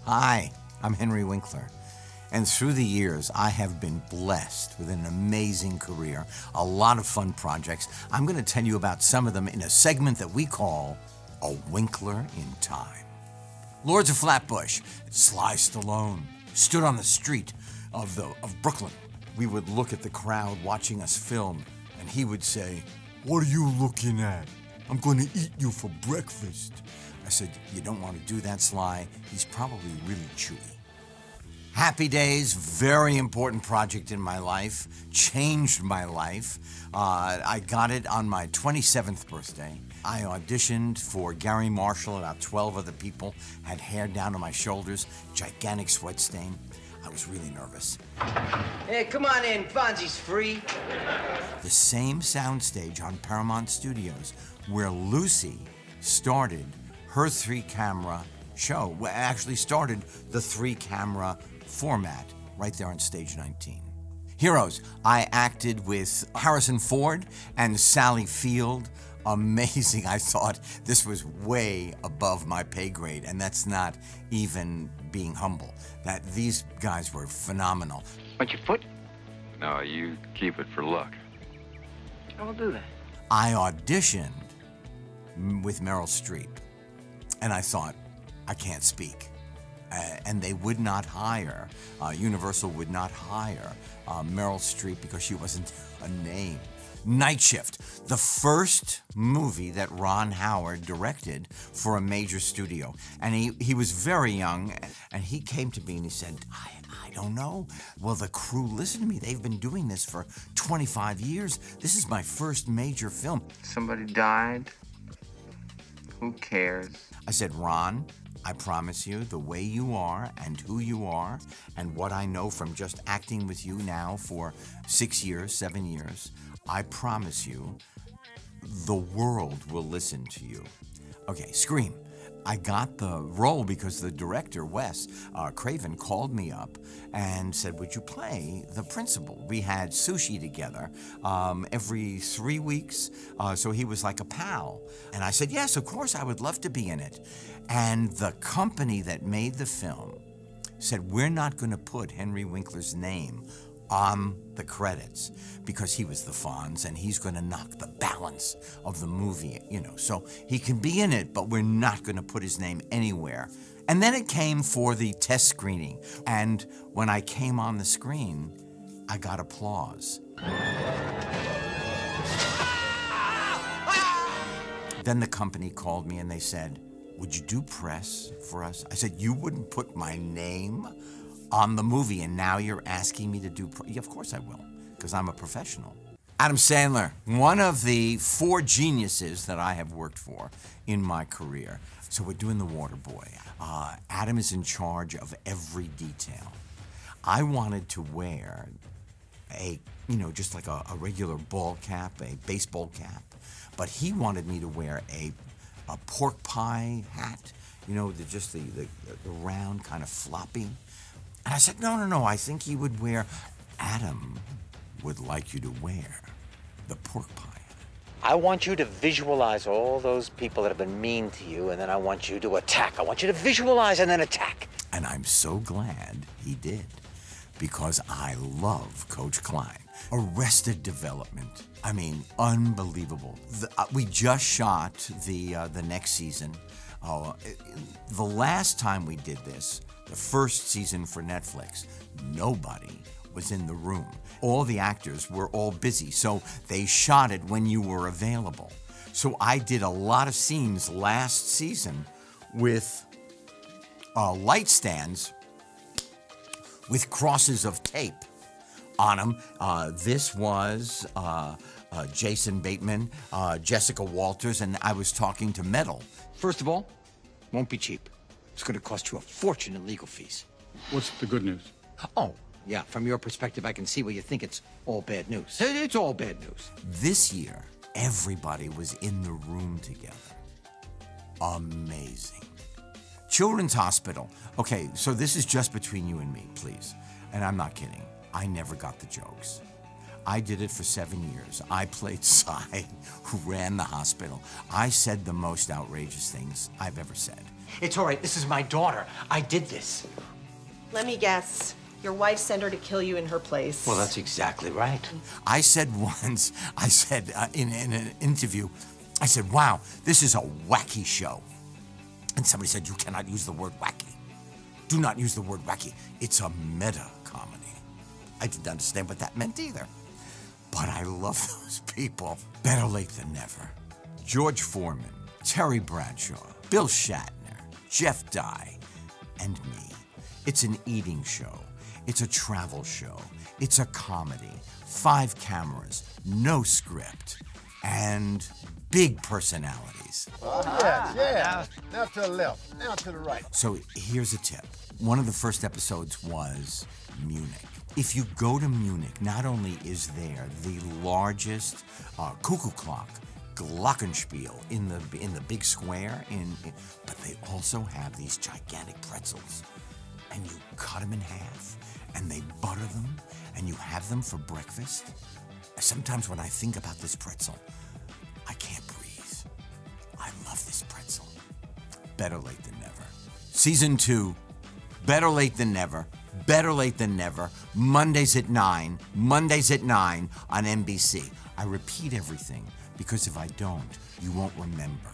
Hi, I'm Henry Winkler. And through the years, I have been blessed with an amazing career, a lot of fun projects. I'm going to tell you about some of them in a segment that we call A Winkler in Time. Lords of Flatbush, Sly Stallone, stood on the street of Brooklyn. We would look at the crowd watching us film, and he would say, "What are you looking at? I'm going to eat you for breakfast." I said, "You don't want to do that, Sly. He's probably really chewy." Happy Days, very important project in my life, changed my life. I got it on my 27th birthday. I auditioned for Gary Marshall, about 12 other people, had hair down to my shoulders, gigantic sweat stain. I was really nervous. Hey, come on in, Fonzie's free. The same soundstage on Paramount Studios where Lucy started her 3-camera show, actually started the 3-camera format right there on stage 19. Heroes, I acted with Harrison Ford and Sally Field. Amazing. I thought this was way above my pay grade, and that's not even being humble. That these guys were phenomenal. Want your foot? No, you keep it for luck. I will do that. I auditioned with Meryl Streep, and I thought, I can't speak. And they would not hire, Universal would not hire Meryl Streep because she wasn't a name. Night Shift, the first movie that Ron Howard directed for a major studio. And he was very young, and he came to me and he said, I don't know. Well, the crew, listen to me. They've been doing this for 25 years. This is my first major film. Somebody died. Who cares? I said, Ron, I promise you, the way you are and who you are and what I know from just acting with you now for 6 years, 7 years, I promise you, the world will listen to you. Okay, Scream. I got the role because the director, Wes Craven, called me up and said, would you play the principal? We had sushi together every 3 weeks, so he was like a pal. And I said, yes, of course, I would love to be in it. And the company that made the film said, we're not going to put Henry Winkler's name on the credits because he was the Fonz and he's going to knock the balance of the movie, so he can be in it, but we're not going to put his name anywhere. And then it came for the test screening, and when I came on the screen, I got applause. Then the company called me and they said, would you do press for us? I said, you wouldn't put my name on the movie, and now you're asking me to do yeah, of course I will, because I'm a professional. Adam Sandler, one of the 4 geniuses that I have worked for in my career. So we're doing The Waterboy. Adam is in charge of every detail. I wanted to wear just like a regular ball cap, a baseball cap, but he wanted me to wear a pork pie hat, just the round kind of floppy. And I said, no, I think he would wear, Adam would like you to wear the pork pie. I want you to visualize all those people that have been mean to you, and then I want you to attack. I want you to visualize and then attack. And I'm so glad he did, because I love Coach Klein. Arrested Development. I mean, unbelievable. We just shot the next season. The last time we did this, the first season for Netflix, nobody was in the room. All the actors were all busy, so they shot it when you were available. So I did a lot of scenes last season with light stands with crosses of tape on them. This was Jason Bateman, Jessica Walters, and I was talking to Metal. First of all, won't be cheap. It's going to cost you a fortune in legal fees. What's the good news? Oh, yeah, from your perspective, I can see why you think it's all bad news. It's all bad news. This year, everybody was in the room together. Amazing. Children's Hospital. Okay, so this is just between you and me, please. And I'm not kidding. I never got the jokes. I did it for 7 years. I played Cy, who ran the hospital. I said the most outrageous things I've ever said. It's all right. This is my daughter. I did this. Let me guess. Your wife sent her to kill you in her place. Well, that's exactly right. I said once, in an interview, I said, wow, this is a wacky show. And somebody said, you cannot use the word wacky. Do not use the word wacky. It's a meta-comedy. I didn't understand what that meant either. But I love those people. Better late than never. George Foreman, Terry Bradshaw, Bill Shatner, Jeff Dye, and me. It's an eating show. It's a travel show. It's a comedy. 5 cameras, no script, and big personalities. Yeah. Now to the left, now to the right. So here's a tip. One of the first episodes was Munich. If you go to Munich, not only is there the largest cuckoo clock, glockenspiel in the big square, but they also have these gigantic pretzels. And you cut them in half, and they butter them, and you have them for breakfast. Sometimes when I think about this pretzel, I can't breathe. I love this pretzel. Better late than never. Season 2, Better Late Than Never. Better Late Than Never. Mondays at 9 on NBC. I repeat everything because if I don't, you won't remember.